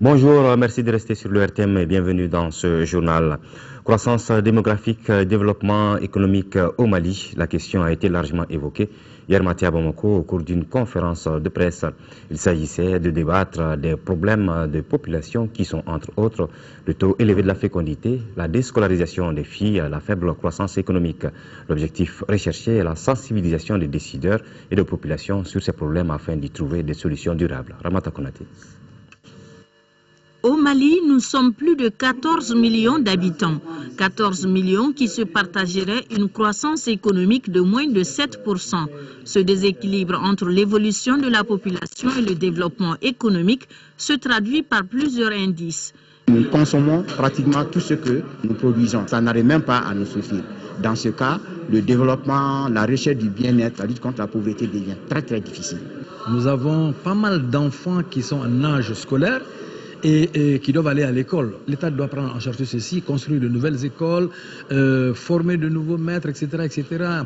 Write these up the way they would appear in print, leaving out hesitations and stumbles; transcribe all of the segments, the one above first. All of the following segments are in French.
Bonjour, merci de rester sur le RTM et bienvenue dans ce journal. Croissance démographique, développement économique au Mali, la question a été largement évoquée hier matin à Bamako au cours d'une conférence de presse. Il s'agissait de débattre des problèmes de population qui sont entre autres le taux élevé de la fécondité, la déscolarisation des filles, la faible croissance économique. L'objectif recherché est la sensibilisation des décideurs et de populations sur ces problèmes afin d'y trouver des solutions durables. Ramata Konate. Au Mali, nous sommes plus de 14 millions d'habitants. 14 millions qui se partageraient une croissance économique de moins de 7%. Ce déséquilibre entre l'évolution de la population et le développement économique se traduit par plusieurs indices. Nous consommons pratiquement tout ce que nous produisons. Ça n'arrive même pas à nous suffire. Dans ce cas, le développement, la recherche du bien-être, la lutte contre la pauvreté devient très difficile. Nous avons pas mal d'enfants qui sont en âge scolaire et qui doivent aller à l'école. L'État doit prendre en charge ceci, construire de nouvelles écoles, former de nouveaux maîtres, etc.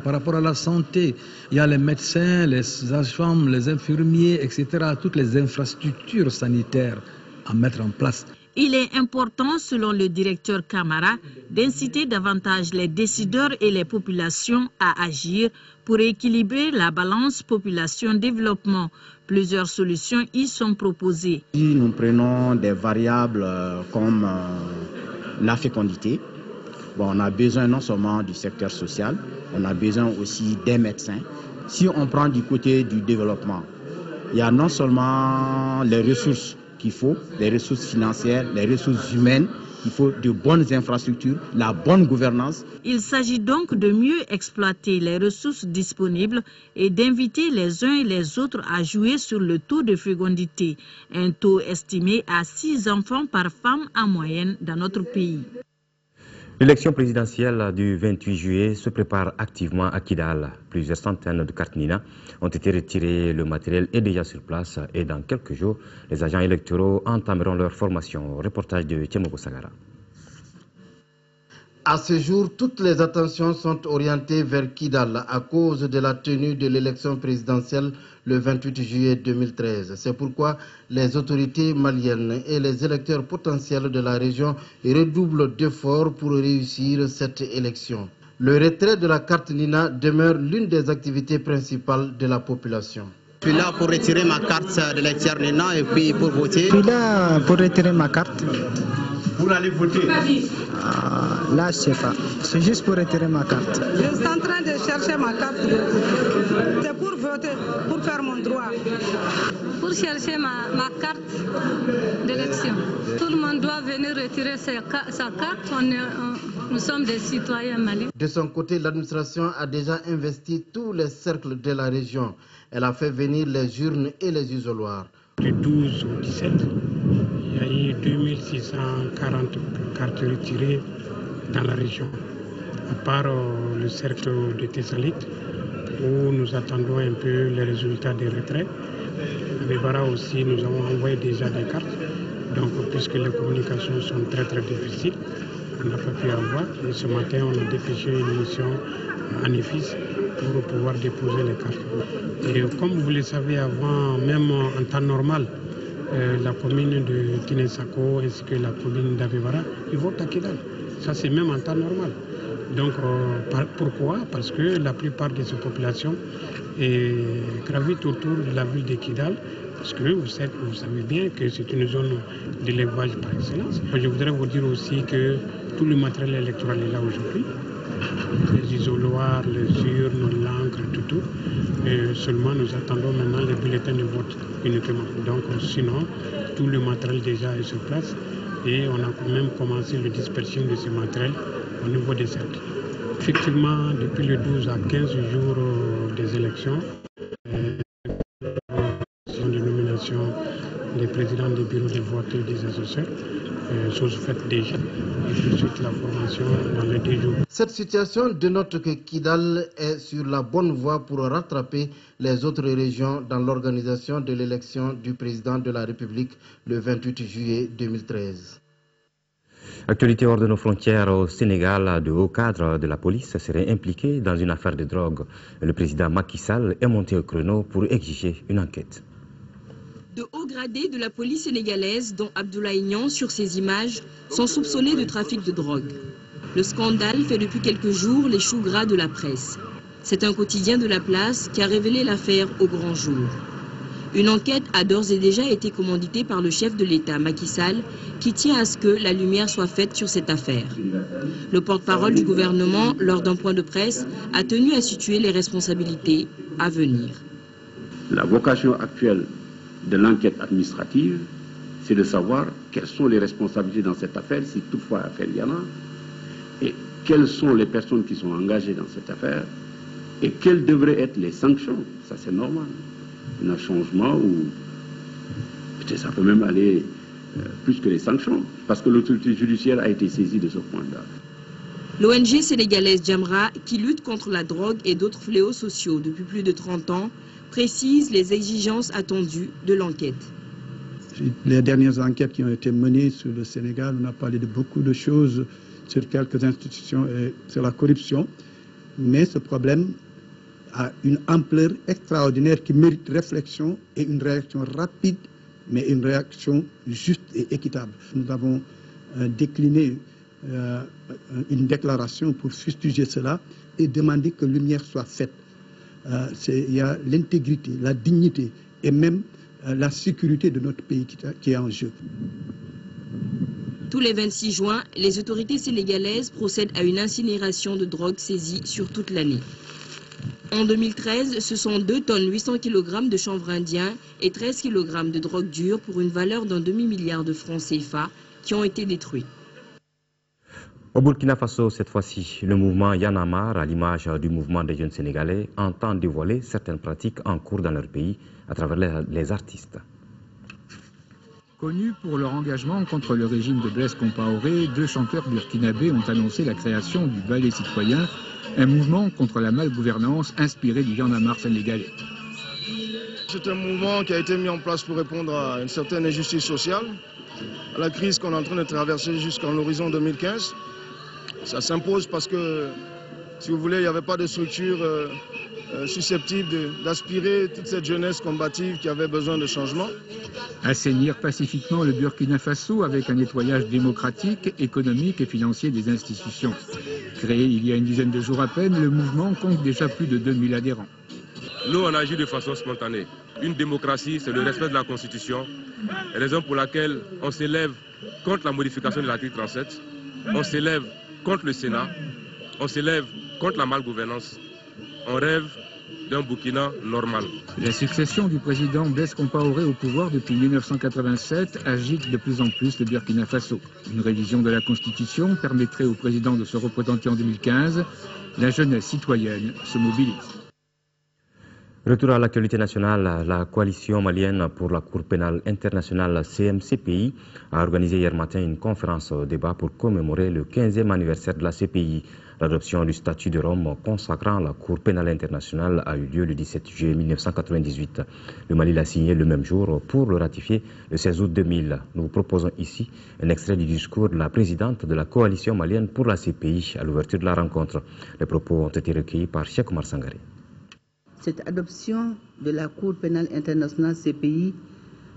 Par rapport à la santé, il y a les médecins, les sages-femmes, les infirmiers, etc. Toutes les infrastructures sanitaires à mettre en place. Il est important, selon le directeur Camara, d'inciter davantage les décideurs et les populations à agir pour équilibrer la balance population-développement. Plusieurs solutions y sont proposées. Si nous prenons des variables comme la fécondité, on a besoin non seulement du secteur social, on a besoin aussi des médecins. Si on prend du côté du développement, il y a non seulement les ressources qu'il faut, les ressources financières, les ressources humaines, il faut de bonnes infrastructures, la bonne gouvernance. Il s'agit donc de mieux exploiter les ressources disponibles et d'inviter les uns et les autres à jouer sur le taux de fécondité, un taux estimé à 6 enfants par femme en moyenne dans notre pays. L'élection présidentielle du 28 juillet se prépare activement à Kidal. Plusieurs centaines de cartes Nina ont été retirées, le matériel est déjà sur place et dans quelques jours, les agents électoraux entameront leur formation. Reportage de Tchemoko Sagara. À ce jour, toutes les attentions sont orientées vers Kidal à cause de la tenue de l'élection présidentielle le 28 juillet 2013. C'est pourquoi les autorités maliennes et les électeurs potentiels de la région redoublent d'efforts pour réussir cette élection. Le retrait de la carte Nina demeure l'une des activités principales de la population. Je suis là pour retirer ma carte d'électeur Nina et puis pour voter. Je suis là pour retirer ma carte. Pour aller voter? Là, je ne sais pas. C'est juste pour retirer ma carte. Je suis en train de chercher ma carte. C'est pour voter, pour faire mon droit. Pour chercher ma carte d'élection. Tout le monde doit venir retirer sa carte. Nous sommes des citoyens maliens. De son côté, l'administration a déjà investi tous les cercles de la région. Elle a fait venir les urnes et les isoloirs. Du 12 au 17, il y a eu 2640 cartes retirées dans la région, à part le cercle de Thessalite, où nous attendons un peu les résultats des retraits. À Bébara aussi, nous avons envoyé déjà des cartes, donc puisque les communications sont très difficiles, on n'a pas pu avoir. Et ce matin, on a dépêché une mission à Nefis pour pouvoir déposer les cartes. Et comme vous le savez, avant, même en temps normal, la commune de Tinesako ainsi que la commune d'Avevara, ils votent à Kidal. Ça, c'est même en temps normal. Donc, pourquoi? Parce que la plupart de ces populations gravitent autour de la ville de Kidal, parce que vous savez bien que c'est une zone d'élevage par excellence. Je voudrais vous dire aussi que tout le matériel électoral est là aujourd'hui. Les isoloirs, les urnes, l'encre, tout. Et seulement nous attendons maintenant les bulletins de vote uniquement. Donc sinon, tout le matériel déjà est sur place et on a quand même commencé la dispersion de ce matériel au niveau des cercles. Effectivement, depuis le 12 à 15 jours des élections, de nomination des présidents des bureaux de vote et des assesseurs, chose faite déjà, et tout de suite la formation dans les 2 jours. Cette situation dénote que Kidal est sur la bonne voie pour rattraper les autres régions dans l'organisation de l'élection du président de la République le 28 juillet 2013. Actualité hors de nos frontières au Sénégal, de hauts cadres de la police seraient impliqués dans une affaire de drogue. Le président Macky Sall est monté au créneau pour exiger une enquête. De hauts gradés de la police sénégalaise, dont Abdoulaye Niang sur ces images, sont soupçonnés de trafic de drogue. Le scandale fait depuis quelques jours les choux gras de la presse. C'est un quotidien de la place qui a révélé l'affaire au grand jour. Une enquête a d'ores et déjà été commanditée par le chef de l'État, Macky Sall, qui tient à ce que la lumière soit faite sur cette affaire. Le porte-parole du gouvernement, lors d'un point de presse, a tenu à situer les responsabilités à venir. La vocation actuelle de l'enquête administrative, c'est de savoir quelles sont les responsabilités dans cette affaire, si toutefois affaire il y en a, et quelles sont les personnes qui sont engagées dans cette affaire, et quelles devraient être les sanctions. Ça c'est normal. Un changement ou peut-être ça peut même aller plus que les sanctions, parce que l'autorité judiciaire a été saisie de ce point-là. L'ONG sénégalaise Jamra, qui lutte contre la drogue et d'autres fléaux sociaux depuis plus de 30 ans, précise les exigences attendues de l'enquête. Les dernières enquêtes qui ont été menées sur le Sénégal, on a parlé de beaucoup de choses sur quelques institutions et sur la corruption, mais ce problème a une ampleur extraordinaire qui mérite réflexion et une réaction rapide, mais une réaction juste et équitable. Nous avons décliné une déclaration pour fustiger cela et demander que lumière soit faite. Il y a l'intégrité, la dignité et même la sécurité de notre pays qui est en jeu. Tous les 26 juin, les autorités sénégalaises procèdent à une incinération de drogue saisie sur toute l'année. En 2013, ce sont 2 tonnes 800 kg de chanvre indien et 13 kg de drogue dure pour une valeur d'un demi-milliard de francs CFA qui ont été détruits. Au Burkina Faso, cette fois-ci, le mouvement Y en a marre, à l'image du mouvement des jeunes sénégalais, entend dévoiler certaines pratiques en cours dans leur pays à travers les artistes. Connus pour leur engagement contre le régime de Blaise Compaoré, 2 chanteurs burkinabés ont annoncé la création du Ballet citoyen, un mouvement contre la malgouvernance inspiré du Y en a marre sénégalais. C'est un mouvement qui a été mis en place pour répondre à une certaine injustice sociale, à la crise qu'on est en train de traverser jusqu'en horizon 2015. Ça s'impose parce que, si vous voulez, il n'y avait pas de structure susceptible d'aspirer toute cette jeunesse combative qui avait besoin de changement. Assainir pacifiquement le Burkina Faso avec un nettoyage démocratique, économique et financier des institutions. Créé il y a une dizaine de jours à peine, le mouvement compte déjà plus de 2000 adhérents. Nous, on agit de façon spontanée. Une démocratie, c'est le respect de la Constitution, raison pour laquelle on s'élève contre la modification de l'article 37, on s'élève contre le Sénat, on s'élève contre la malgouvernance. On rêve d'un Burkina normal. La succession du président Blaise Compaoré au pouvoir depuis 1987 agite de plus en plus le Burkina Faso. Une révision de la Constitution permettrait au président de se représenter en 2015. La jeunesse citoyenne se mobilise. Retour à l'actualité nationale, la coalition malienne pour la Cour pénale internationale CMCPI a organisé hier matin une conférence débat pour commémorer le 15e anniversaire de la CPI. L'adoption du statut de Rome consacrant la Cour pénale internationale a eu lieu le 17 juillet 1998. Le Mali l'a signé le même jour pour le ratifier le 16 août 2000. Nous vous proposons ici un extrait du discours de la présidente de la coalition malienne pour la CPI à l'ouverture de la rencontre. Les propos ont été recueillis par Cheikh Oumar Sangaré. Cette adoption de la Cour pénale internationale CPI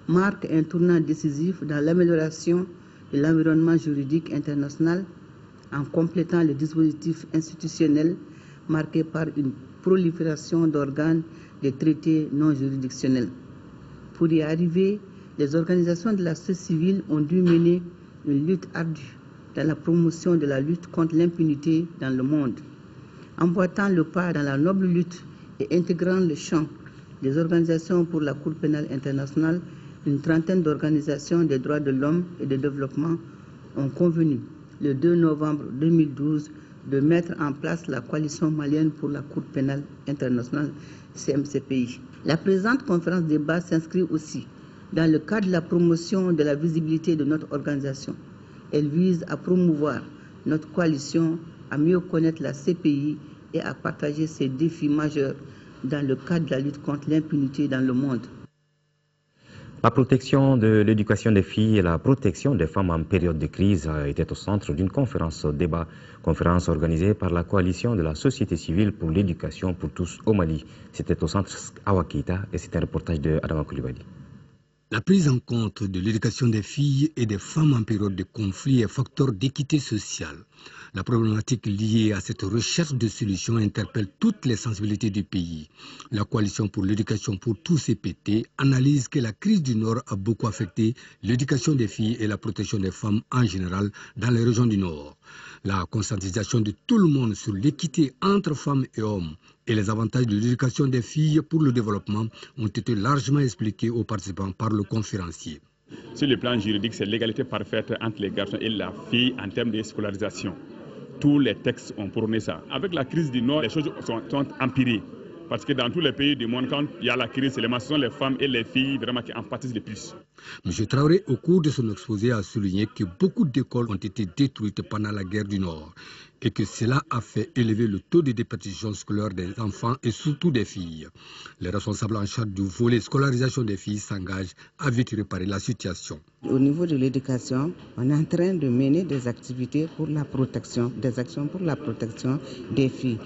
marque un tournant décisif dans l'amélioration de l'environnement juridique international en complétant le dispositif institutionnel marqué par une prolifération d'organes des traités non juridictionnels. Pour y arriver, les organisations de la société civile ont dû mener une lutte ardue dans la promotion de la lutte contre l'impunité dans le monde. Emboîtant le pas dans la noble lutte et intégrant le champ des organisations pour la Cour pénale internationale, une trentaine d'organisations des droits de l'homme et de développement ont convenu le 2 novembre 2012 de mettre en place la coalition malienne pour la Cour pénale internationale CMCPI. La présente conférence débat s'inscrit aussi dans le cadre de la promotion de la visibilité de notre organisation. Elle vise à promouvoir notre coalition, à mieux connaître la CPI et à partager ses défis majeurs dans le cadre de la lutte contre l'impunité dans le monde. La protection de l'éducation des filles et la protection des femmes en période de crise étaient au centre d'une conférence débat, conférence organisée par la coalition de la société civile pour l'éducation pour tous au Mali. C'était au centre Awa Keïta et c'est un reportage de Adama Koulibaly. La prise en compte de l'éducation des filles et des femmes en période de conflit est facteur d'équité sociale. La problématique liée à cette recherche de solutions interpelle toutes les sensibilités du pays. La Coalition pour l'éducation pour tous CPT analyse que la crise du Nord a beaucoup affecté l'éducation des filles et la protection des femmes en général dans les régions du Nord. La conscientisation de tout le monde sur l'équité entre femmes et hommes et les avantages de l'éducation des filles pour le développement ont été largement expliqués aux participants par le conférencier. Sur le plan juridique, c'est l'égalité parfaite entre les garçons et la fille en termes de scolarisation. Tous les textes ont prôné ça. Avec la crise du Nord, les choses sont empirées. Parce que dans tous les pays du monde, quand il y a la crise, ce sont les femmes et les filles vraiment qui en pâtissent le plus. M. Traoré, au cours de son exposé, a souligné que beaucoup d'écoles ont été détruites pendant la guerre du Nord et que cela a fait élever le taux de déperdition scolaire des enfants et surtout des filles. Les responsables en charge du volet scolarisation des filles s'engagent à vite réparer la situation. Au niveau de l'éducation, on est en train de mener des activités pour la protection, des actions pour la protection des filles,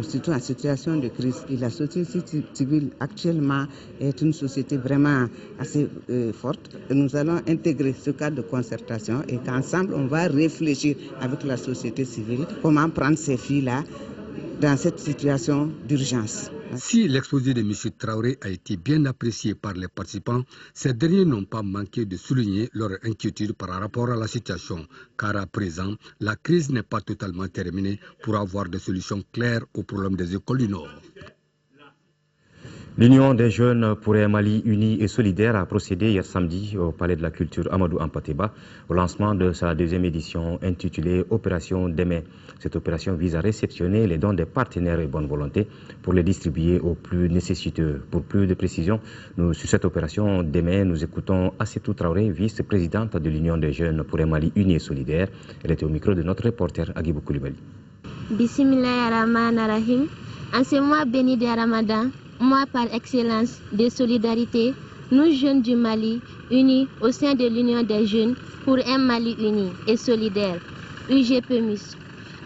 surtout en situation de crise. Et la société civile actuellement est une société vraiment assez forte. Nous allons intégrer ce cadre de concertation et qu'ensemble on va réfléchir avec la société civile comment prendre ces filles-là dans cette situation d'urgence. Si l'exposé de M. Traoré a été bien apprécié par les participants, ces derniers n'ont pas manqué de souligner leur inquiétude par rapport à la situation, car à présent, la crise n'est pas totalement terminée pour avoir des solutions claires aux problèmes des écoles du Nord. L'Union des jeunes pour un Mali uni et solidaire a procédé hier samedi au Palais de la Culture Amadou Hampâté-Bâ au lancement de sa deuxième édition intitulée Opération Demain. Cette opération vise à réceptionner les dons des partenaires et bonne volonté pour les distribuer aux plus nécessiteux. Pour plus de précisions, sur cette opération Demain, nous écoutons Assetou Traoré, vice-présidente de l'Union des jeunes pour un Mali uni et solidaire. Elle était au micro de notre reporter Agibou Koulibaly. Bismillahirrahmanirrahim. En ce mois béni de Ramadan, mois par excellence de solidarité, nous jeunes du Mali, unis au sein de l'Union des jeunes pour un Mali uni et solidaire, UGPMUS,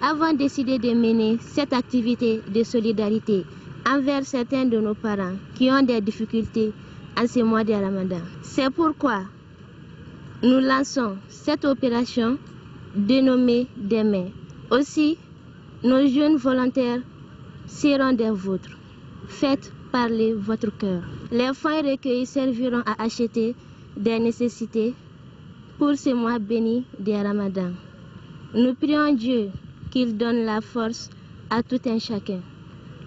avons décidé de mener cette activité de solidarité envers certains de nos parents qui ont des difficultés en ce mois de Ramadan. C'est pourquoi nous lançons cette opération dénommée Demain. Aussi, nos jeunes volontaires seront des vôtres. Faites parler votre cœur. Les fonds recueillis serviront à acheter des nécessités pour ce mois béni de Ramadan. Nous prions Dieu qu'il donne la force à tout un chacun.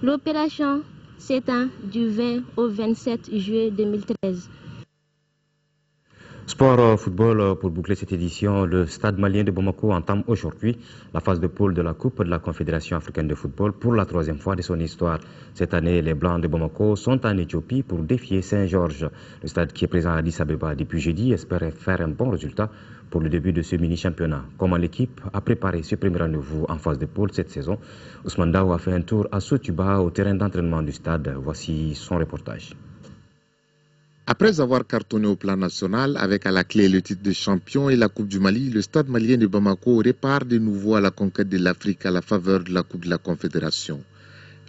L'opération s'étend du 20 au 27 juillet 2013. Sport football, pour boucler cette édition, le Stade malien de Bamako entame aujourd'hui la phase de poule de la Coupe de la Confédération africaine de football pour la troisième fois de son histoire. Cette année, les Blancs de Bamako sont en Éthiopie pour défier Saint-Georges. Le stade qui est présent à Addis Abeba depuis jeudi espère faire un bon résultat pour le début de ce mini-championnat. Comment l'équipe a préparé ce premier rendez-vous en phase de poule cette saison, Ousmane Daou a fait un tour à Sotuba au terrain d'entraînement du stade. Voici son reportage. Après avoir cartonné au plan national avec à la clé le titre de champion et la Coupe du Mali, le Stade malien de Bamako repart de nouveau à la conquête de l'Afrique à la faveur de la Coupe de la Confédération.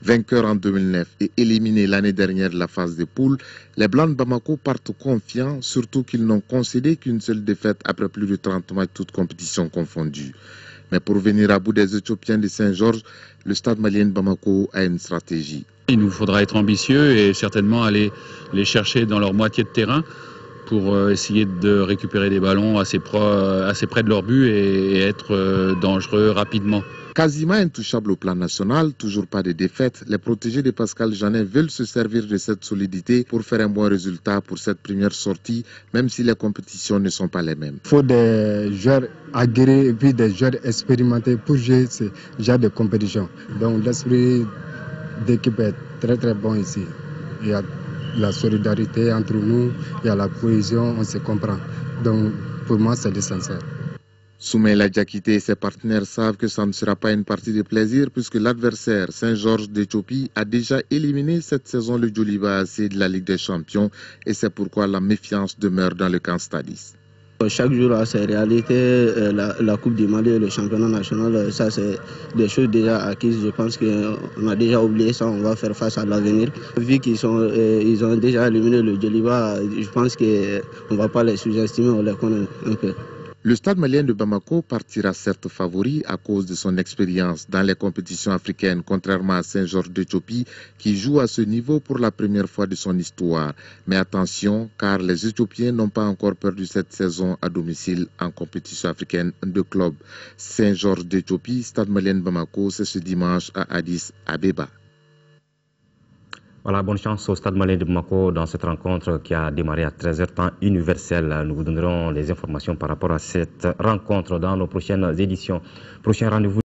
Vainqueur en 2009 et éliminé l'année dernière de la phase de poule, les Blancs de Bamako partent confiants, surtout qu'ils n'ont concédé qu'une seule défaite après plus de 30 matchs, toutes compétitions confondues. Mais pour venir à bout des Éthiopiens de Saint-Georges, le Stade malien de Bamako a une stratégie. Il nous faudra être ambitieux et certainement aller les chercher dans leur moitié de terrain pour essayer de récupérer des ballons assez près de leur but et être dangereux rapidement. Quasiment intouchable au plan national, toujours pas de défaite, les protégés de Pascal Janet veulent se servir de cette solidité pour faire un bon résultat pour cette première sortie, même si les compétitions ne sont pas les mêmes. Il faut des joueurs aguerris et puis des joueurs expérimentés pour jouer ce genre de compétition. Donc l'esprit d'équipe est très très bon ici. Il y a la solidarité entre nous, il y a la cohésion, on se comprend. Donc pour moi c'est l'essentiel. Soumaïla Diakité et ses partenaires savent que ça ne sera pas une partie de plaisir puisque l'adversaire Saint-Georges d'Éthiopie a déjà éliminé cette saison le Djoliba AC de la Ligue des Champions et c'est pourquoi la méfiance demeure dans le camp stadiste. Chaque jour a ses réalités, la Coupe du Mali et le championnat national, ça c'est des choses déjà acquises. Je pense qu'on a déjà oublié ça, on va faire face à l'avenir. Vu qu'ils ont déjà éliminé le Djoliba, je pense qu'on ne va pas les sous-estimer, on les connaît un peu. Le Stade malien de Bamako partira certes favori à cause de son expérience dans les compétitions africaines, contrairement à Saint-Georges d'Éthiopie qui joue à ce niveau pour la première fois de son histoire. Mais attention, car les Éthiopiens n'ont pas encore perdu cette saison à domicile en compétition africaine de club. Saint-Georges d'Éthiopie, Stade malien de Bamako, c'est ce dimanche à Addis Abeba. Voilà, bonne chance au Stade malien de Bamako dans cette rencontre qui a démarré à 13h temps universel. Nous vous donnerons les informations par rapport à cette rencontre dans nos prochaines éditions. Prochain rendez-vous.